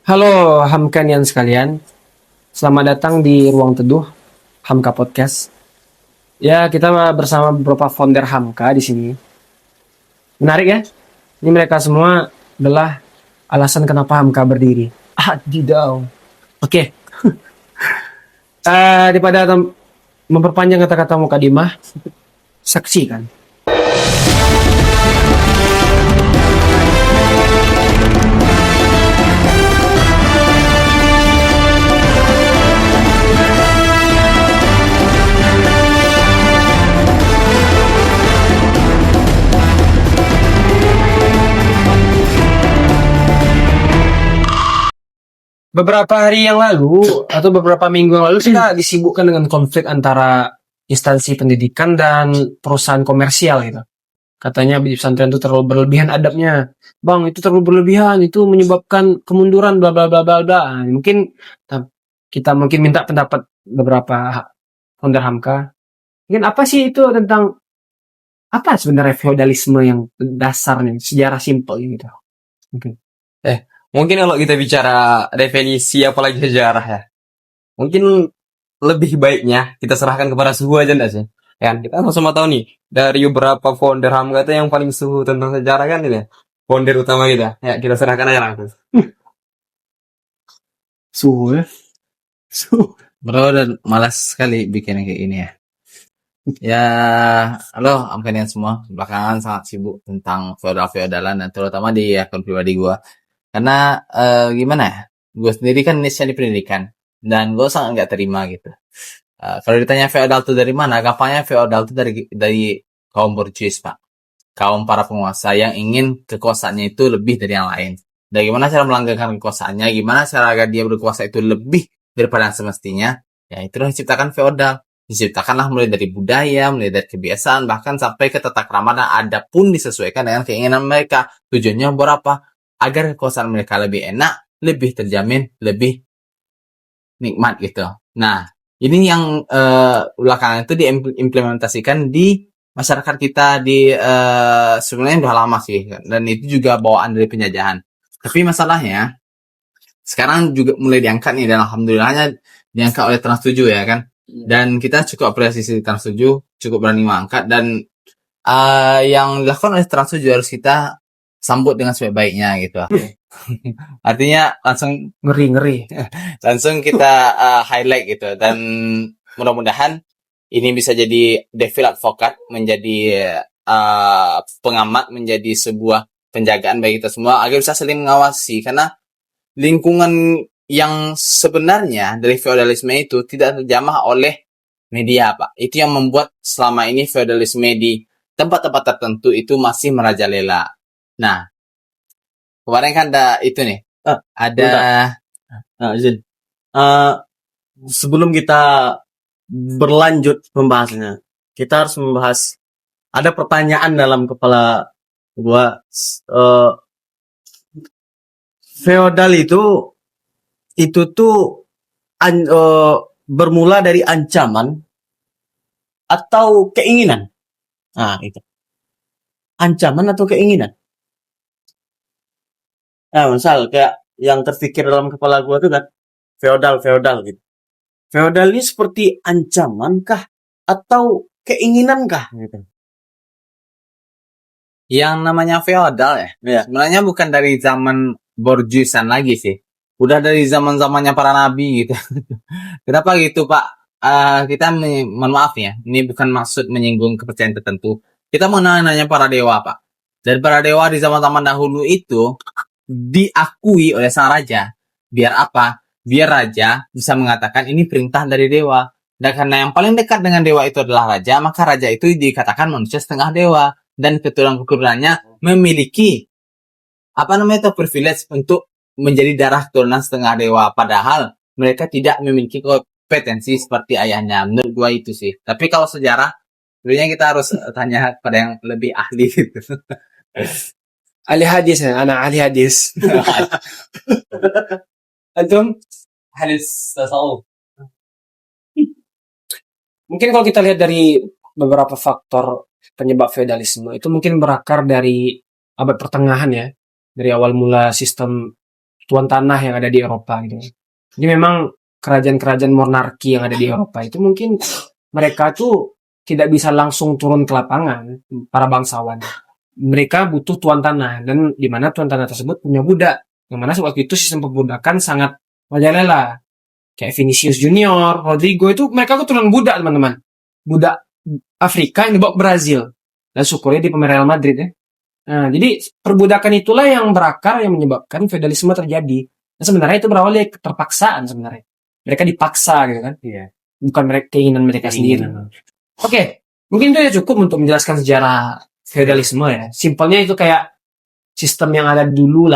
Halo Hamkanian sekalian, selamat datang di Ruang Teduh Hamka Podcast. Ya, kita bersama beberapa founder Hamka di sini. Menarik ya? Ini mereka semua adalah alasan kenapa Hamka berdiri. Adidaw. Oke, daripada memperpanjang kata-kata mukadimah, saksikan. Beberapa hari yang lalu atau beberapa minggu yang lalu kita disibukkan dengan konflik antara instansi pendidikan dan perusahaan komersial gitu. Katanya di pesantren itu terlalu berlebihan adabnya. Bang, itu terlalu berlebihan, itu menyebabkan kemunduran bla bla bla bla bla. Nah, mungkin kita mungkin minta pendapat beberapa founder Hamka. Mungkin apa sih itu tentang apa sebenarnya feodalisme yang dasarnya sejarah simpel gitu. Mungkin. Mungkin kalau kita bicara definisi apalagi sejarah ya, mungkin lebih baiknya kita serahkan kepada suhu aja enggak sih? Kan kita sama-sama tahu nih dari beberapa founder Hamka itu yang paling suhu tentang sejarah kan ini ya. Founder utama kita. Ya, kita serahkan aja langsung. Suhu ya. Suhu. Bro, dan malas sekali bikin kayak ini ya. Ya, halo Amkanian semua. Belakangan sangat sibuk tentang feodal-feodalan dan terutama di akun pribadi gue. Karena gimana ya? Gue sendiri kan niche di pendidikan dan gue sangat nggak terima gitu. Kalau ditanya feodal itu dari mana? Gampangnya feodal itu dari kaum borjuis, Pak. Kaum para penguasa yang ingin kekuasaannya itu lebih dari yang lain. Dan gimana cara melanggengkan kekuasaannya? Gimana cara agar dia berkuasa itu lebih daripada yang semestinya? Ya itulah diciptakan feodal. Diciptakanlah mulai dari budaya, mulai dari kebiasaan, bahkan sampai ke tata krama dan adab pun disesuaikan dengan keinginan mereka. Tujuannya buat apa? Agar kekuasaan mereka lebih enak, lebih terjamin, lebih nikmat gitu. Nah, ini yang belakangan itu diimplementasikan di masyarakat kita di sebenarnya udah lama sih, dan itu juga bawaan dari penjajahan. Tapi masalahnya sekarang juga mulai diangkat nih, dan alhamdulillahnya diangkat oleh Trans 7 ya kan. Dan kita cukup apresiasi Trans 7, cukup berani mengangkat, dan yang dilakukan oleh Trans 7 harus kita sambut dengan sebaik-baiknya gitu. Artinya langsung Ngeri-ngeri. langsung kita highlight gitu, dan mudah-mudahan ini bisa jadi devil advocate, menjadi pengamat, menjadi sebuah penjagaan bagi kita semua agar bisa saling mengawasi, karena lingkungan yang sebenarnya dari feodalisme itu tidak terjamah oleh media, Pak. Itu yang membuat selama ini feodalisme di tempat-tempat tertentu itu masih merajalela. Nah, kemarin kan ada itu nih. Ada Izin. Sebelum kita berlanjut pembahasannya, kita harus membahas, ada pertanyaan dalam kepala gua. Feodal itu tuh bermula dari ancaman atau keinginan. Nah, itu. Ancaman atau keinginan. Nah, misal kayak yang terpikir dalam kepala gua tuh kan feodal gitu. Feodal ini seperti ancaman kah atau keinginan kah gitu. yang namanya feodal ya. Ya. Sebenarnya bukan dari zaman borjuisan lagi sih. Udah dari zaman-zamannya para nabi gitu. Kenapa gitu, Pak? Kita mohon maaf ya, ini bukan maksud menyinggung kepercayaan tertentu. Kita mau nanya para dewa, Pak. Dan para dewa di zaman-zaman dahulu itu diakui oleh sang raja. Biar apa? Biar raja bisa mengatakan ini perintah dari dewa. Dan karena yang paling dekat dengan dewa itu adalah raja, maka raja itu dikatakan manusia setengah dewa. Dan keturunan-keturunannya memiliki privilege untuk menjadi darah keturunan setengah dewa, padahal mereka tidak memiliki kompetensi seperti ayahnya. Menurut gua itu sih. Tapi kalau sejarah, sebenarnya kita harus tanya pada yang lebih ahli gitu. Ahli hadis ya, anak ahli hadis. Antum Hadis tasawuf. mungkin kalau kita lihat dari beberapa faktor penyebab feodalisme itu mungkin berakar dari abad pertengahan ya, dari awal mula sistem tuan tanah yang ada di Eropa gitu. Jadi memang kerajaan-kerajaan monarki yang ada di Eropa itu mungkin mereka tuh tidak bisa langsung turun ke lapangan, para bangsawan. Mereka butuh tuan tanah, dan di mana tuan tanah tersebut punya budak. Yang mana waktu itu sistem perbudakan sangat merajalela. Kayak Vinicius Junior, Rodrigo itu mereka keturunan budak, teman-teman. Budak Afrika yang dibawa ke Brazil. Dan syukurnya di pemain Real Madrid ya. Nah, jadi perbudakan itulah yang berakar yang menyebabkan feodalisme terjadi. Nah, sebenarnya itu berawal dari keterpaksaan sebenarnya. Mereka dipaksa gitu kan. Iya. Bukan mereka keinginan mereka sendiri. Oke, mungkin itu ya cukup untuk menjelaskan sejarah feodalisme ya. Simpelnya itu kayak sistem yang ada dulu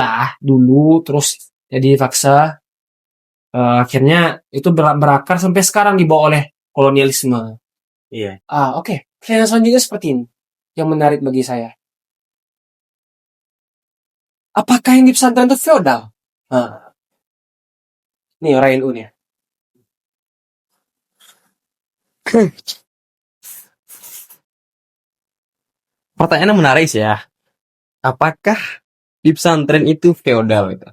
terus jadi dipaksa. Akhirnya itu berakar sampai sekarang dibawa oleh kolonialisme. Iya. Oke. Pertanyaan selanjutnya seperti ini. Yang menarik bagi saya. Apakah yang di pesantren itu feodal? Nih orang NU nih. Pertanyaannya menarik sih ya. Apakah di pesantren itu feodal gitu?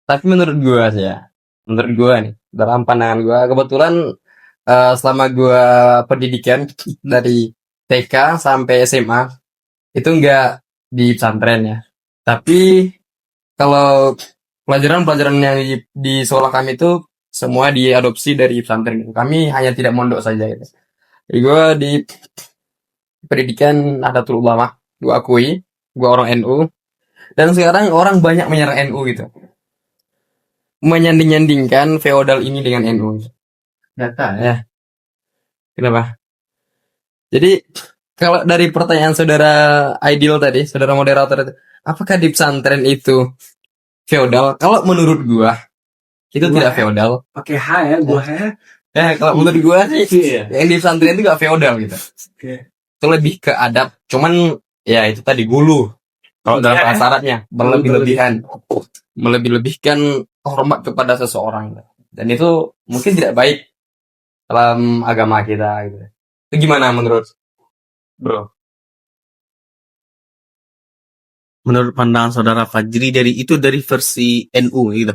Tapi menurut gua sih ya, menurut gua nih, dalam pandangan gua, kebetulan selama gua pendidikan dari TK sampai SMA itu enggak di pesantren ya. Tapi kalau pelajaran-pelajaran yang di sekolah kami itu semua diadopsi dari pesantren. Kami hanya tidak mondok saja gitu. Jadi gua di pendidikan Nahdlatul Ulama, gua akui, gua orang NU, dan sekarang orang banyak menyerang NU gitu. Menyanding-nyandingkan feodal ini dengan NU. Data Ya, kenapa? Jadi kalau dari pertanyaan saudara Aidil tadi, saudara moderator itu, apakah di pesantren itu feodal? Kalau menurut gua itu tidak feodal. Pakai H ya, gua ya. Kalau menurut gua sih yang di pesantren itu gak feodal gitu. Oke. Itu lebih ke adab. Cuman ya itu tadi gulu. Kalau dalam bahasa Arabnya berlebih-lebihan, melebih-lebihkan hormat kepada seseorang, dan itu mungkin tidak baik dalam agama kita gitu. Itu gimana menurut bro? menurut pandangan saudara Fajri dari versi NU gitu.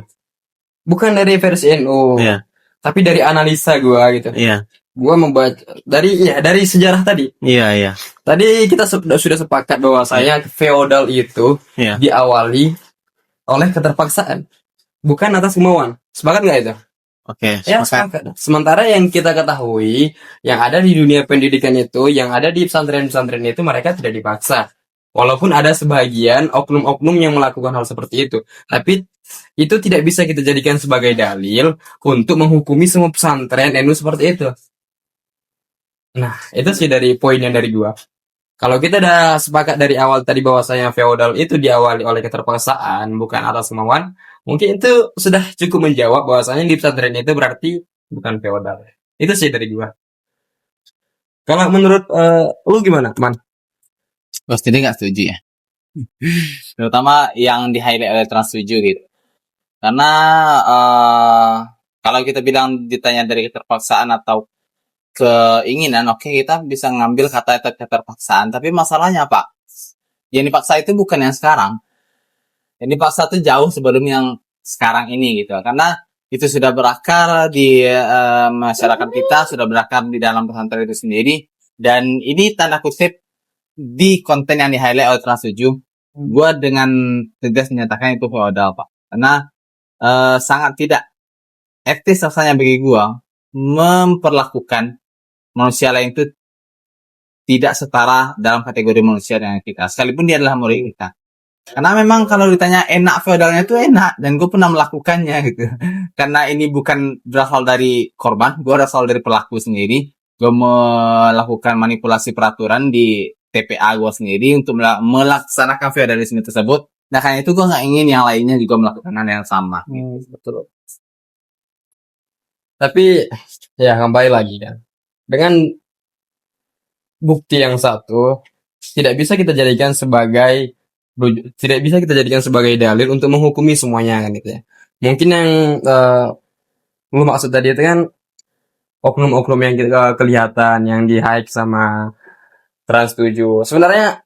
Bukan dari versi NU, Iya. tapi dari analisa gua gitu. Iya. Gua membaca dari sejarah tadi. Iya. Tadi kita sudah sepakat bahwasanya feodal itu Iya. diawali oleh keterpaksaan, bukan atas kemauan. Sepakat nggak itu? Oke. Ya, sepakat. Sementara yang kita ketahui, yang ada di dunia pendidikan itu, yang ada di pesantren-pesantren itu, mereka tidak dipaksa. Walaupun ada sebagian oknum-oknum yang melakukan hal seperti itu. Tapi itu tidak bisa kita jadikan sebagai dalil untuk menghukumi semua pesantren NU seperti itu. Nah, itu sih dari poin yang dari gua. Kalau kita udah sepakat dari awal tadi bahwasanya feodal itu diawali oleh keterpaksaan, bukan atas kemauan, mungkin itu sudah cukup menjawab bahwasanya di pesantren itu berarti bukan feodal. Itu sih dari gua. Kalau menurut lu gimana, teman? Gue sendiri nggak setuju ya. Terutama yang di highlight oleh Trans 7 gitu. Karena kalau kita bilang ditanya dari keterpaksaan atau keinginan, oke, kita bisa ngambil kata keterpaksaan. Tapi masalahnya Pak, yang dipaksa itu bukan yang sekarang. Yang dipaksa itu jauh sebelum yang sekarang ini gitu. Karena itu sudah berakar di masyarakat kita, sudah berakar di dalam pesantren itu sendiri. Dan ini tanda kutip di konten yang di-highlight oleh Trans 7, gue dengan tegas menyatakan itu feodal, Pak. Karena sangat tidak etis rasanya bagi gue memperlakukan manusia lain itu tidak setara dalam kategori manusia dengan kita, sekalipun dia adalah murid kita. Karena memang kalau ditanya enak feodalnya itu enak, dan gue pernah melakukannya gitu. Karena ini bukan berasal dari korban, gue berasal dari pelaku sendiri. Gue melakukan manipulasi peraturan di TPA gue sendiri untuk melaksanakan feodalisme tersebut. Nah, karena itu gue nggak ingin yang lainnya juga melakukan hal yang sama. Betul. Tapi ya kembali lagi kan, dengan bukti yang satu tidak bisa kita jadikan sebagai dalil untuk menghukumi semuanya kan gitu ya. Mungkin yang lu maksud tadi itu kan oknum-oknum yang kelihatan yang di-hype sama Trans 7. Sebenarnya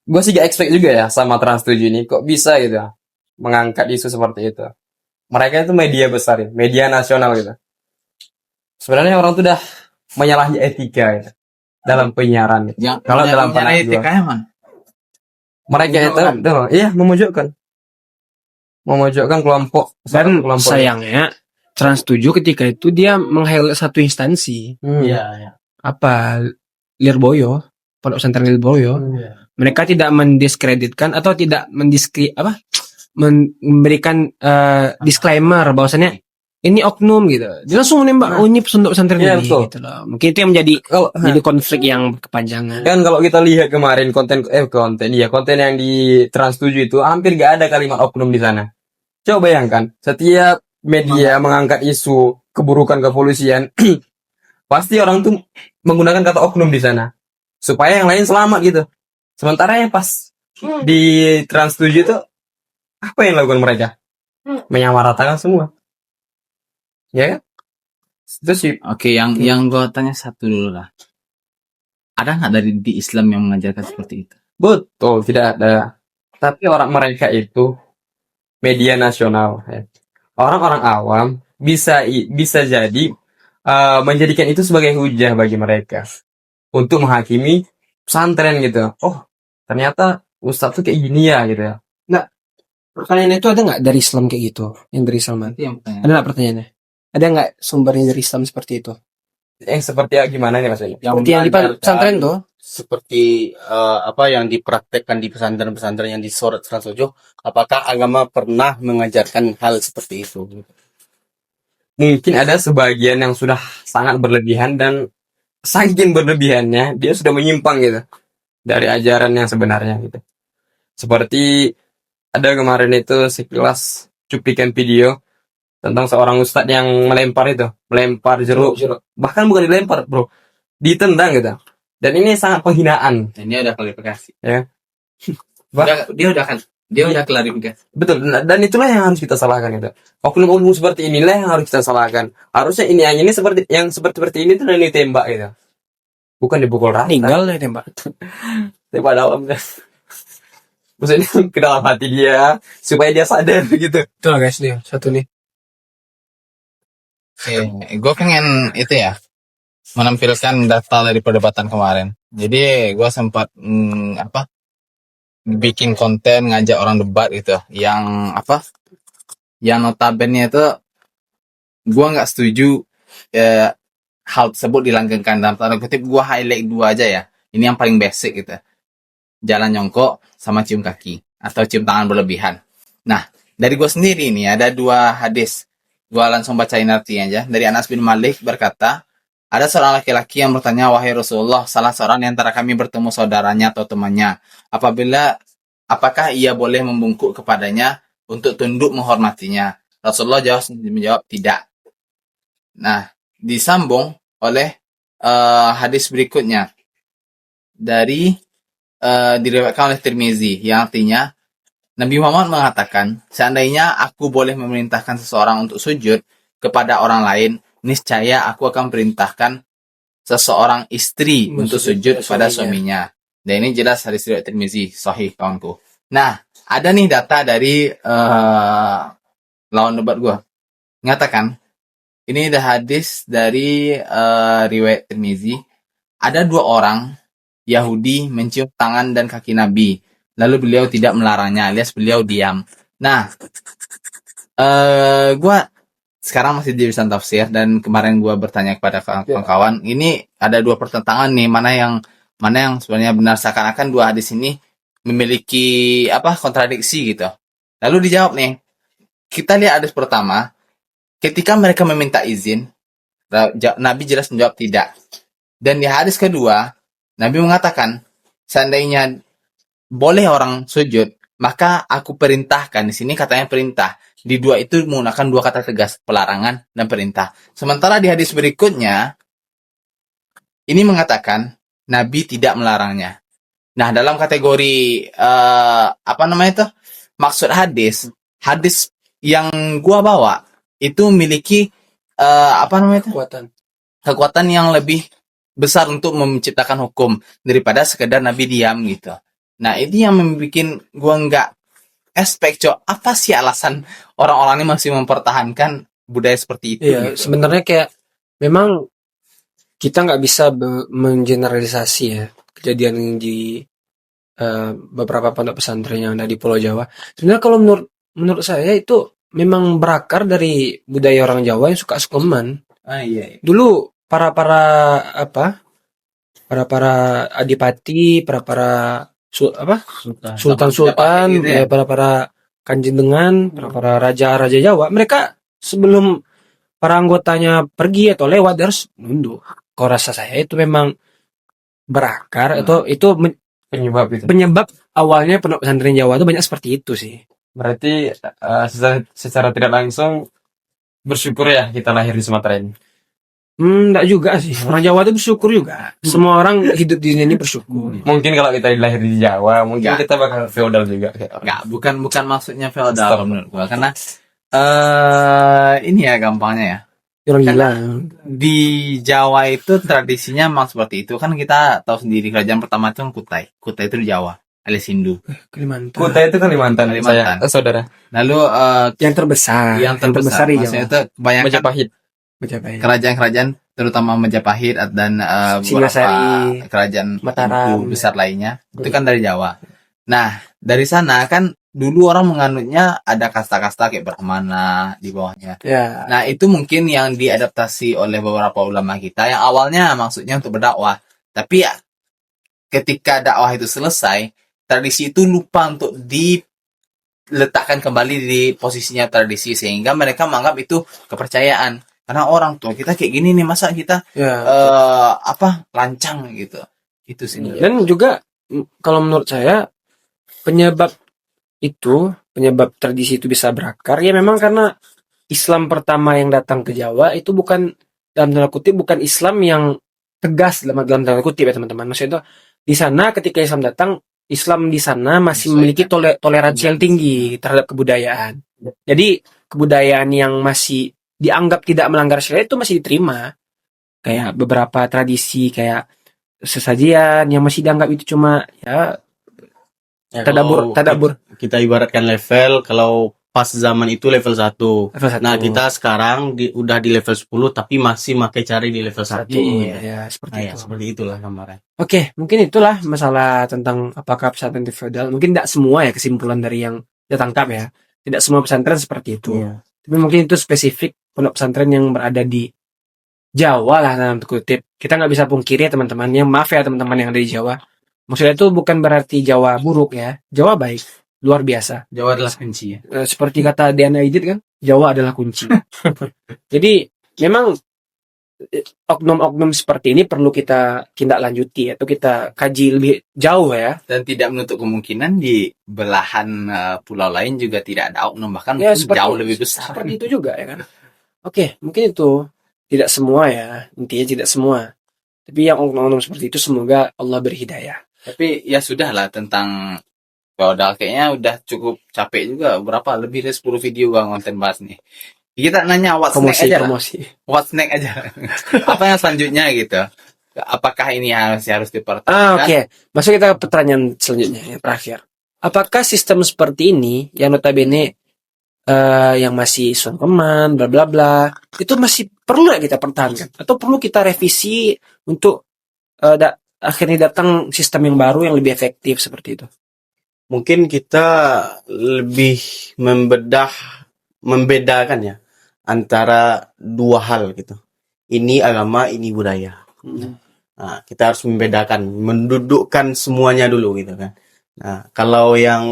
gue sih gak expect juga ya sama Trans 7 ini kok bisa gitu mengangkat isu seperti itu. Mereka itu media besar ya, media nasional gitu. Sebenarnya orang tuh udah menyalahi etika gitu, dalam penyiaran gitu. Yang Kalau dalam punya pandangan etika gua, emang. mereka itu iya memojokkan kelompok Dan kelompok. sayangnya Trans 7 ketika itu dia meng-highlight satu instansi. Iya. Apa? Lirboyo, Pondok Pesantren Lirboyo. Mereka tidak mendiskreditkan atau tidak memberikan disclaimer bahwasannya ini oknum gitu. Dia langsung menembak Unip Pondok Pesantren Iya, ini betul. gitu loh. Mungkin itu yang menjadi Kalau jadi konflik yang kepanjangan. kan kalau kita lihat kemarin konten yang di Trans 7 itu hampir gak ada kalimat oknum di sana. Coba bayangkan, setiap media mengangkat isu keburukan kepolisian, pasti orang tuh menggunakan kata oknum di sana supaya yang lain selamat gitu. Sementara yang pas di Trans 7 itu apa yang dilakukan mereka? Menyamaratakan semua. Ya kan? Itu sih Oke, yang gua tanya satu dulu lah. Ada nggak dari di Islam yang mengajarkan seperti itu? betul tidak ada. Tapi orang mereka itu media nasional. Ya. Orang-orang awam bisa jadi menjadikan itu sebagai hujah bagi mereka untuk menghakimi pesantren gitu. Oh, ternyata Ustadz tuh kayak gini ya gitu ya. Pertanyaan itu ada nggak dari Islam kayak gitu? Yang dari Islam ada Nanti yang nggak pertanyaannya? Ada nggak sumbernya dari Islam seperti itu? Yang seperti ya gimana nih maksudnya? Seperti yang di pesantren tuh? Seperti apa yang dipraktekkan di pesantren-pesantren yang disorot Trans 7, apakah agama pernah mengajarkan hal seperti itu? Mungkin ada sebagian yang sudah sangat berlebihan dan saking berlebihannya dia sudah menyimpang gitu dari ajaran yang sebenarnya gitu. Seperti ada kemarin itu sekilas cuplikan video tentang seorang ustadz yang melempar jeruk. Bahkan bukan dilempar, bro. Ditendang gitu. Dan ini sangat penghinaan. ini udah klarifikasi. Ya. Dia udah klarifikasi. Betul. Dan itulah yang harus kita salahkan gitu. Oknum-oknum seperti inilah yang harus kita salahkan. Harusnya ini seperti ini tuh ditembak gitu. Bukan dipukul rata. Meninggal ya tembak. Tembak dalam. Maksudnya ke dalam hati dia supaya dia sadar gitu. Itu lah guys nih satu nih. Gue pengen itu ya menampilkan data dari perdebatan kemarin. Jadi gue sempat bikin konten ngajak orang debat gitu, yang notabene itu gue nggak setuju hal tersebut dilanggengkan. Dalam tanda kutip gue highlight dua aja ya. Ini yang paling basic gitu. Jalan nyongkok sama cium kaki atau cium tangan berlebihan. Nah, dari gue sendiri nih ada dua hadis. Gue langsung bacain artinya aja. Dari Anas bin Malik berkata, ada seorang laki-laki yang bertanya, wahai Rasulullah, salah seorang di antara kami bertemu saudaranya atau temannya. Apakah ia boleh membungkuk kepadanya untuk tunduk menghormatinya? Rasulullah menjawab tidak. Nah, disambung oleh hadis berikutnya dari diriwayatkan oleh Tirmizi, yang artinya Nabi Muhammad mengatakan, seandainya aku boleh memerintahkan seseorang untuk sujud kepada orang lain, niscaya aku akan perintahkan seseorang istri untuk sujud kepada suaminya. Dan ini jelas hadis riwayat Tirmizi, sahih kawanku. Nah, ada nih data dari lawan debat gue. Mengatakan, ini ada hadis dari riwayat Tirmizi. Ada dua orang Yahudi mencium tangan dan kaki Nabi. Lalu beliau tidak melarangnya, alias beliau diam. Nah, gue sekarang masih di jurusan tafsir, dan kemarin gue bertanya kepada kawan-kawan, ini ada dua pertentangan nih, mana yang sebenarnya benar. Seakan-akan dua hadis ini memiliki kontradiksi gitu. Lalu dijawab nih, kita lihat hadis pertama, ketika mereka meminta izin, Nabi jelas menjawab tidak. Dan di hadis kedua, Nabi mengatakan, seandainya boleh orang sujud, maka aku perintahkan. Di sini katanya perintah. Di dua itu menggunakan dua kata tegas, pelarangan dan perintah. Sementara di hadis berikutnya, ini mengatakan Nabi tidak melarangnya. Nah, dalam kategori maksud hadis yang gua bawa itu memiliki kekuatan yang lebih besar untuk menciptakan hukum daripada sekedar Nabi diam gitu. Nah, ini yang membuat gua nggak expect, Cok. Apa sih alasan orang-orang ini masih mempertahankan budaya seperti itu Iya, gitu? sebenarnya kayak memang kita nggak bisa mengeneralisasi ya kejadian yang di beberapa pondok pesantren yang ada di Pulau Jawa. Sebenarnya kalau menurut saya itu memang berakar dari budaya orang Jawa yang suka sungkeman. Ah, iya. Dulu para apa? Para adipati, para sultan-sultan, Majapahit gitu ya. para kanjenengan, para raja-raja Jawa, mereka sebelum para anggotanya pergi atau lewat harus nunduk. Kalau rasa saya itu memang berakar atau itu Penyebab itu. penyebab awalnya pondok pesantren Jawa itu banyak seperti itu sih. Berarti secara tidak langsung bersyukur ya kita lahir di Sumatera ini. Enggak juga sih. Orang Jawa itu bersyukur juga. Semua orang hidup di sini bersyukur. Mungkin kalau kita lahir di Jawa, mungkin Enggak. kita bakal feodal juga kayak orang. Enggak, bukan maksudnya feodal Stop. menurut gua, karena ini ya gampangnya ya. Orang Kan gila. di Jawa itu tradisinya memang seperti itu. Kan kita tahu sendiri kerajaan pertama itu kan Kutai. Kutai itu di Jawa, alias Hindu. Kalimantan. Kutai itu Kalimantan, Kalimantan. saya saudara. Lalu Yang terbesar. yang terbesar di maksudnya Jawa. itu kebanyakan Majapahit. Majapahit. kerajaan-kerajaan terutama Majapahit dan beberapa Singasari, kerajaan Mataram. Hindu besar lainnya itu kan dari Jawa. Nah, dari sana kan dulu orang menganutnya ada kasta-kasta kayak Brahmana di bawahnya. Ya. Nah, itu mungkin yang diadaptasi oleh beberapa ulama kita yang awalnya maksudnya untuk berdakwah. Tapi ya, ketika dakwah itu selesai, tradisi itu lupa untuk diletakkan kembali di posisinya tradisi sehingga mereka menganggap itu kepercayaan. Karena orang tua kita kayak gini nih, masa kita Ya. lancang gitu. Itu sih. Dan juga kalau menurut saya penyebab tradisi itu bisa berakar ya memang karena Islam pertama yang datang ke Jawa itu bukan dalam tanda kutip bukan Islam yang tegas dalam tanda kutip ya teman-teman. Maksudnya itu di sana ketika Islam datang, Islam di sana masih memiliki toleransi yang tinggi terhadap kebudayaan. Jadi kebudayaan yang masih dianggap tidak melanggar syariat itu masih diterima. Kayak beberapa tradisi kayak sesajian yang masih dianggap itu cuma ya Ya, tadabur. kalau kita ibaratkan level, kalau pas zaman itu level 1. Level 1. Nah, kita sekarang udah di level 10 tapi masih pakai cari di level 1. Iya, ya, seperti Nah, ya, itu. seperti itulah gambaran. Oke, mungkin itulah masalah tentang apakah pesantren itu feodal. Mungkin tidak semua ya kesimpulan dari yang kita tangkap ya. Tidak semua pesantren seperti itu. Iya. Tapi mungkin itu spesifik pondok pesantren yang berada di Jawa lah dalam kutip. Kita nggak bisa pungkiri ya teman-teman. Yang maaf ya teman-teman yang ada di Jawa. Maksudnya itu bukan berarti Jawa buruk ya. Jawa baik, luar biasa. Jawa adalah kunci ya. Seperti kata Diana Idit kan, Jawa adalah kunci. Jadi memang oknum-oknum seperti ini perlu kita tindak lanjuti atau kita kaji lebih jauh ya. Dan tidak menutup kemungkinan di belahan pulau lain juga tidak ada oknum, bahkan Ya, mungkin jauh lebih besar. Seperti itu juga ya kan. Oke, mungkin itu tidak semua ya, intinya tidak semua. Tapi yang oknum-oknum seperti itu semoga Allah beri hidayah. Tapi ya sudahlah tentang feodal, kayaknya udah cukup capek juga. Berapa lebih dari 10 video gua konten bahas nih. Kita nanya what's next aja lah. Promosi. What's next aja. Apa yang selanjutnya gitu. Apakah ini harus dipertahankan? Oke. Masuk kita ke pertanyaan selanjutnya yang terakhir. Apakah sistem seperti ini yang notabene yang masih sungkeman bla bla bla itu masih perlu ya kita pertahankan atau perlu kita revisi untuk akhirnya datang sistem yang baru yang lebih efektif seperti itu? Mungkin kita lebih membedakan ya antara dua hal gitu. Ini agama, ini budaya. Nah, kita harus membedakan, mendudukkan semuanya dulu gitu kan. Nah, kalau yang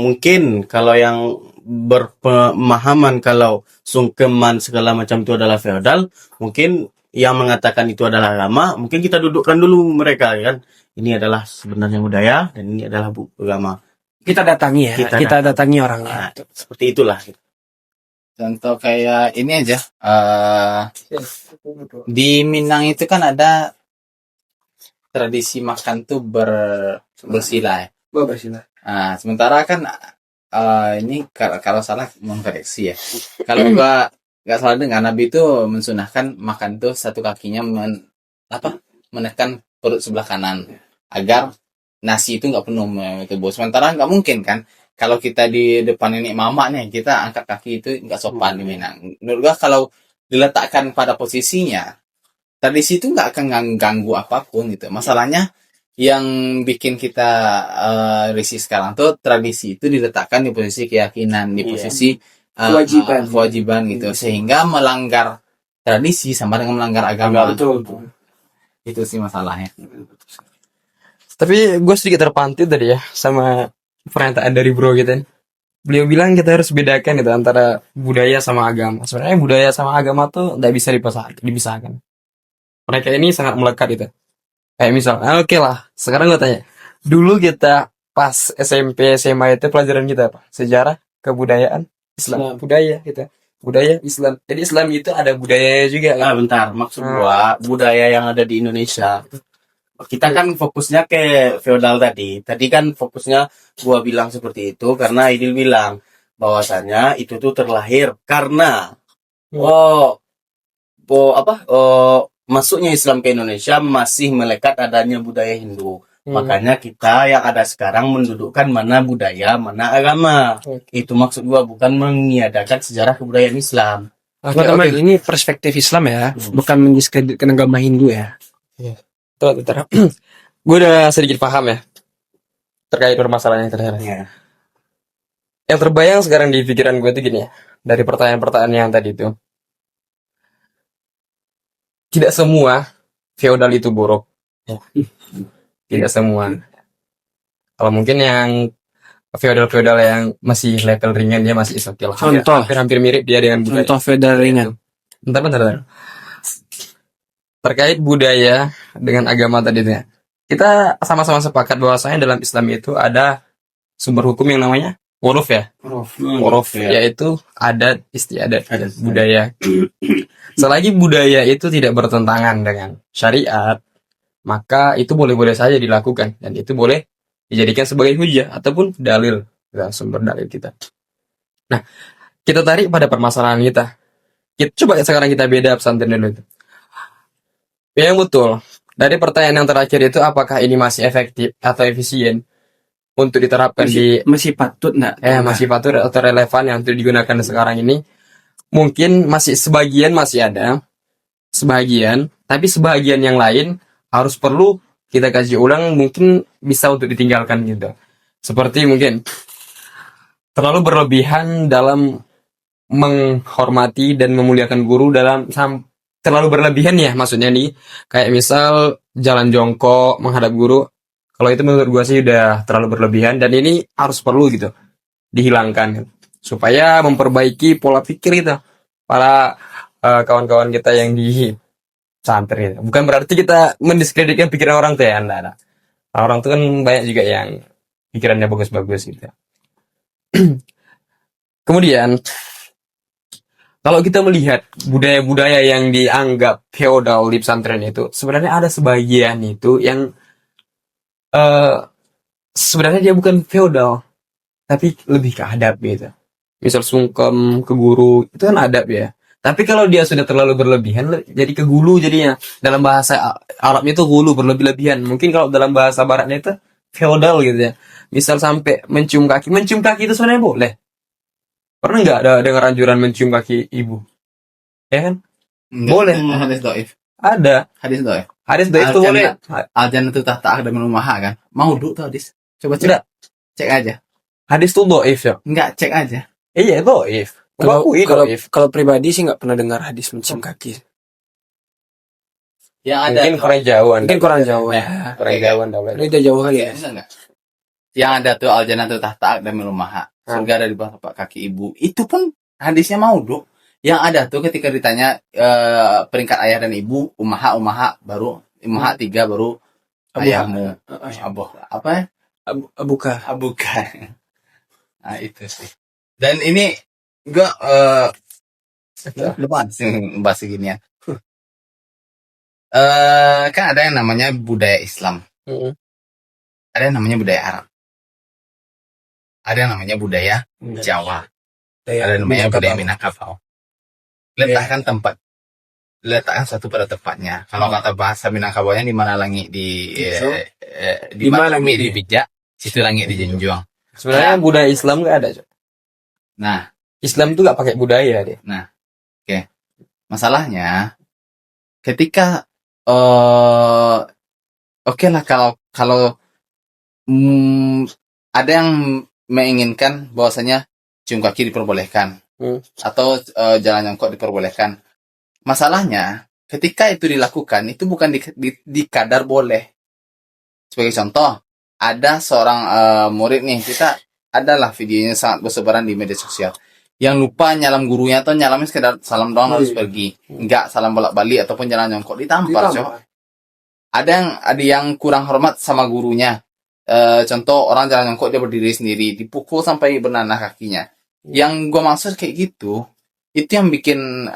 berpemahaman kalau sungkeman segala macam itu adalah feodal, mungkin yang mengatakan itu adalah agama, mungkin kita dudukkan dulu mereka kan. Ini adalah sebenarnya budaya dan ini adalah agama. Kita datangi ya, kita datangi orangnya. Nah, seperti itulah. Contoh kayak ini aja. Di Minang itu kan ada tradisi makan tuh bersila ya. Bersila. Nah, sementara kan ini kalau salah mengkoreksi ya. Kalau gua nggak salah dengar, Nabi itu mensunahkan makan tuh satu kakinya menekan perut sebelah kanan agar nasi itu nggak penuh tubuh. Sementara nggak mungkin kan kalau kita di depan nenek mama nih kita angkat kaki itu nggak sopan di Minang. Menurut gua kalau diletakkan pada posisinya, tradisi itu nggak akan ganggu apapun gitu. Masalahnya yang bikin kita risih sekarang tuh tradisi itu diletakkan di posisi keyakinan, di Iya. posisi kewajiban gitu, sehingga melanggar tradisi sama dengan melanggar agama. Betul. Itu sih masalahnya. Tapi gue sedikit terpantit tadi ya sama pernyataan dari bro gitu. Beliau bilang kita harus bedakan itu antara budaya sama agama. Sebenarnya budaya sama agama tuh tidak bisa dipisahkan. Mereka ini sangat melekat itu. Kayak misal, oke lah, sekarang gue tanya. Dulu kita pas SMP, SMA itu pelajaran kita apa? Sejarah, kebudayaan, Islam. Budaya kita. Budaya, Islam. Jadi Islam itu ada budayanya juga. Kan? Bentar, maksud gua budaya yang ada di Indonesia. Kita kan fokusnya ke feodal tadi. Tadi kan fokusnya gua bilang seperti itu karena Idil bilang bahwasannya itu tuh terlahir karena masuknya Islam ke Indonesia masih melekat adanya budaya Hindu. Makanya kita yang ada sekarang mendudukkan mana budaya, mana agama. Itu maksud gua, bukan meniadakan sejarah kebudayaan Islam. Teman-teman, ini perspektif Islam ya, bukan mendiskreditkan agama Hindu ya. Bentar. Gue udah sedikit paham ya terkait permasalahan yang terjadi. Ya. Yang terbayang sekarang di pikiran gue itu gini ya, dari pertanyaan-pertanyaan yang tadi itu. Tidak semua feodal itu buruk. Ya. Tidak semua. Kalau mungkin yang feodal-feodal yang masih level ringan dia masih oke lah. Contoh. Hampir mirip dia dengan budaya. Contoh feodal ringan. Bentar. Terkait budaya dengan agama tadi ya. Kita sama-sama sepakat bahwasanya dalam Islam itu ada sumber hukum yang namanya uruf ya. Uruf yaitu adat istiadat budaya. Selagi budaya itu tidak bertentangan dengan syariat, maka itu boleh-boleh saja dilakukan dan itu boleh dijadikan sebagai hujah ataupun dalil, sumber dalil kita. Nah, kita tarik pada permasalahan kita. Coba sekarang kita beda pesantren dulu itu. Yang betul, dari pertanyaan yang terakhir itu apakah ini masih efektif atau efisien untuk diterapkan masih patut nggak? masih patut atau relevan yang untuk digunakan sekarang ini? Mungkin masih sebagian masih ada, tapi sebagian yang lain harus perlu kita kaji ulang, mungkin bisa untuk ditinggalkan gitu. Seperti mungkin terlalu berlebihan dalam menghormati dan memuliakan guru terlalu berlebihan ya maksudnya nih, kayak misal jalan jongkok menghadap guru. Kalau itu menurut gua sih udah terlalu berlebihan dan ini harus perlu gitu dihilangkan supaya memperbaiki pola pikir kita para kawan-kawan kita yang di santri gitu. Bukan berarti kita mendiskreditkan pikiran orang tuh ya, enggak. Orang tuh kan banyak juga yang pikirannya bagus-bagus gitu. Kemudian kalau kita melihat budaya-budaya yang dianggap feodal di pesantren itu, sebenarnya ada sebagian itu yang sebenarnya dia bukan feodal, tapi lebih ke adab gitu. Misal sungkem ke guru, itu kan adab ya. Tapi kalau dia sudah terlalu berlebihan, jadi ke gulu jadinya. Dalam bahasa Arabnya itu gulu, berlebih-lebihan. Mungkin kalau dalam bahasa Baratnya itu feodal gitu ya. Misal sampai mencium kaki itu sebenarnya boleh. Pernah nggak ada dengar anjuran mencium kaki ibu? Ya kan? Boleh. Hadis doif. Ada. Hadis doif. Hadis doif itu boleh. Aljan itu tahta ada menumaha kan? Mau dulu tuh hadis. Coba cek. Enggak. Cek aja. Hadis itu doif ya? Enggak, cek aja. Iya, doif. Kalau pribadi sih nggak pernah dengar hadis mencium kaki. Yang ada Mungkin kurang jauhan. Mungkin kurang jauh ya. Kurang jauhan dah. Ini udah jauh kali ya. bisa enggak? Yang ada tuh aljana tuh tahta ada menumaha. Surga ada di bawah tapak kaki ibu. Itu pun hadisnya maudhu. Yang ada tuh ketika ditanya peringkat ayah dan ibu, umaha baru umaha 3 baru ayahmu. Apa ya? Abuka. Nah, itu sih. Dan ini gua lupa bahas gini ya. Kan ada yang namanya budaya Islam. Ada yang namanya budaya Arab. Ada yang namanya budaya Jawa. Ada yang namanya budaya Minangkabau. Letakkan tempat letakkan satu pada tempatnya. Kalau kata bahasa Minangkabuaynya, di mana langit di mana langit dipijak, situ langit dijunjung. Sebenarnya budaya Islam nggak ada, Cok. Nah, Islam tuh nggak pakai budaya dia. masalahnya ketika oke lah, kalau ada yang menginginkan bahwasanya cium kaki diperbolehkan atau jalan jongkok diperbolehkan. Masalahnya ketika itu dilakukan itu bukan di kadar boleh. Sebagai contoh, ada seorang murid nih, kita adalah videonya sangat bersebaran di media sosial, yang lupa nyalam gurunya atau nyalamnya sekedar salam doang harus pergi, nggak salam bolak-balik ataupun jalan jongkok, ditampar. Cok. Ada yang kurang hormat sama gurunya. Contoh, orang jalan jongkok dia berdiri sendiri, dipukul sampai bernanah kakinya. Yang gue maksud kayak gitu, itu yang bikin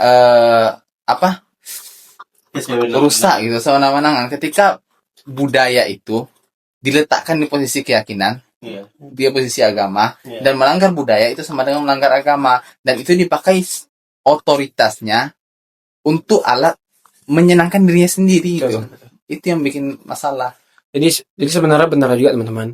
rusak gitu sewenang-wenangan. Ketika budaya itu diletakkan di posisi keyakinan, dia posisi agama, dan melanggar budaya itu sama dengan melanggar agama, dan itu dipakai otoritasnya untuk alat menyenangkan dirinya sendiri gitu. Itu yang bikin masalah. Jadi sebenarnya benar juga teman-teman.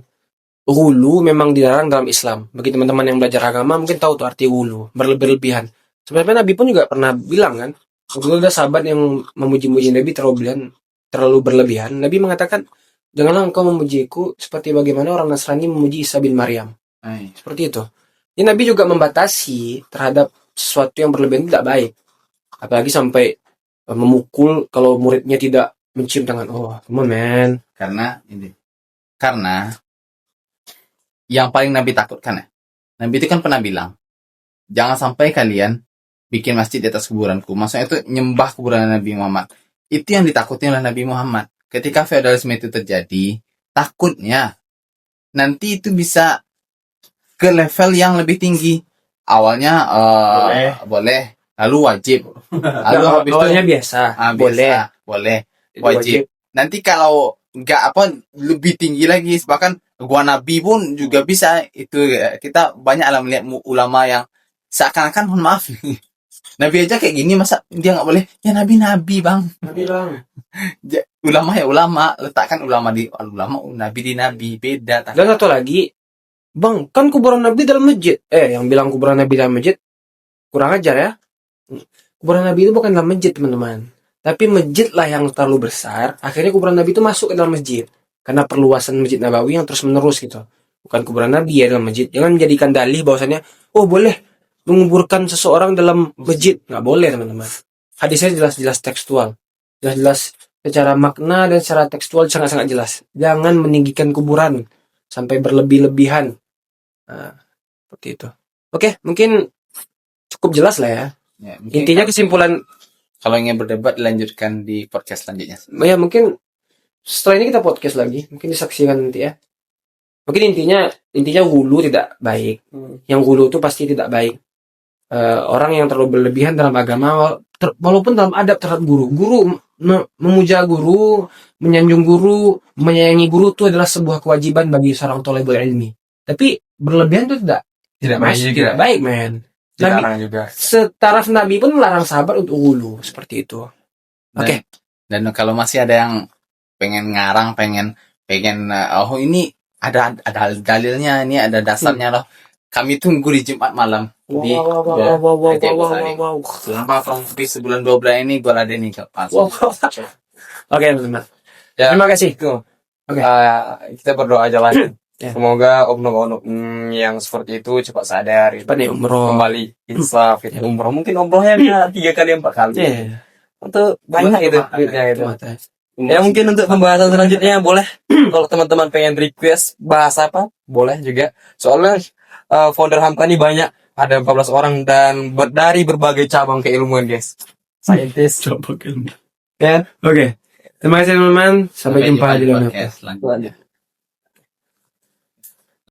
Hulu memang dilarang dalam Islam. Bagi teman-teman yang belajar agama mungkin tahu tuh arti hulu, berlebihan. Sebenarnya Nabi pun juga pernah bilang kan, kalau ada sahabat yang memuji-muji Nabi terlalu berlebihan, Nabi mengatakan, janganlah engkau memujiku seperti bagaimana orang Nasrani memuji Isa bin Maryam. Seperti itu. Jadi Nabi juga membatasi terhadap sesuatu yang berlebihan tidak baik. Apalagi sampai memukul kalau muridnya tidak mencium tangan. Oh, come on man. Karena yang paling Nabi takutkan ya, Nabi itu kan pernah bilang, jangan sampai kalian bikin masjid di atas kuburanku. Maksudnya itu nyembah kuburan Nabi Muhammad. Itu yang ditakuti oleh Nabi Muhammad. Ketika feodalisme itu terjadi, takutnya nanti itu bisa ke level yang lebih tinggi. Awalnya boleh, lalu wajib, lalu habis itu Awalnya biasa. boleh, wajib. Nanti kalau nggak lebih tinggi lagi, bahkan gua Nabi pun juga bisa. Itu kita banyak lah melihat ulama yang seakan-akan, mohon maaf, Nabi aja kayak gini, masa dia nggak boleh? Ya Nabi bang. Ulama ya ulama, letakkan ulama di ulama, Nabi di Nabi, beda. Dan satu lagi, bang, kan kuburan Nabi dalam masjid. Yang bilang kuburan Nabi dalam masjid kurang ajar ya. Kuburan Nabi itu bukan dalam masjid teman-teman, tapi masjid lah yang terlalu besar. Akhirnya kuburan Nabi itu masuk ke dalam masjid karena perluasan Masjid Nabawi yang terus menerus gitu. Bukan kuburan Nabi ya dalam masjid. Jangan menjadikan dalih bahwasannya boleh menguburkan seseorang dalam masjid. Nggak boleh teman-teman. Hadisnya jelas-jelas tekstual, jelas-jelas secara makna dan secara tekstual sangat-sangat jelas. Jangan meninggikan kuburan sampai berlebih-lebihan. Nah, seperti itu. Oke, mungkin cukup jelas lah ya. Intinya kesimpulan, kalau ingin berdebat dilanjutkan di podcast selanjutnya. Ya mungkin setelah ini kita podcast lagi, mungkin disaksikan nanti ya. Mungkin intinya hulu tidak baik. Yang hulu itu pasti tidak baik. Orang yang terlalu berlebihan dalam agama, walaupun dalam adab terhadap guru memuja guru, menyanjung guru, menyayangi guru itu adalah sebuah kewajiban bagi seorang thalibul ilmi. Tapi berlebihan itu tidak baik, men. Dilarang juga. Setaraf Nabi pun melarang sahabat untuk hulu seperti itu. Oke. Dan kalau masih ada yang pengen ngarang, pengen ini ada dalilnya, ini ada dasarnya loh. Kami tunggu di Jumat malam. Wow. Selama lebih sebulan 2 bulan ini gue ada nih pas. Oke, teman-teman. Ya. Terima kasih. Oke. Kita berdoa aja lah. Ya. Semoga oknum-oknum yang seperti itu cepat sadar. Cepat nih umroh. Kembali insaf. Umroh mungkin umrohnya bisa 3 kali 4 kali. Untuk banyak itu duitnya itu. Ya mungkin untuk pembahasan selanjutnya boleh. Kalau teman-teman pengen request bahas apa, boleh juga. Soalnya founder Hamka ini banyak, ada 14 orang dan dari berbagai cabang keilmuan, guys. Saintis, Coba ilmu. kan? Oke. Terima kasih teman-teman. Sampai jumpa di podcast selanjutnya.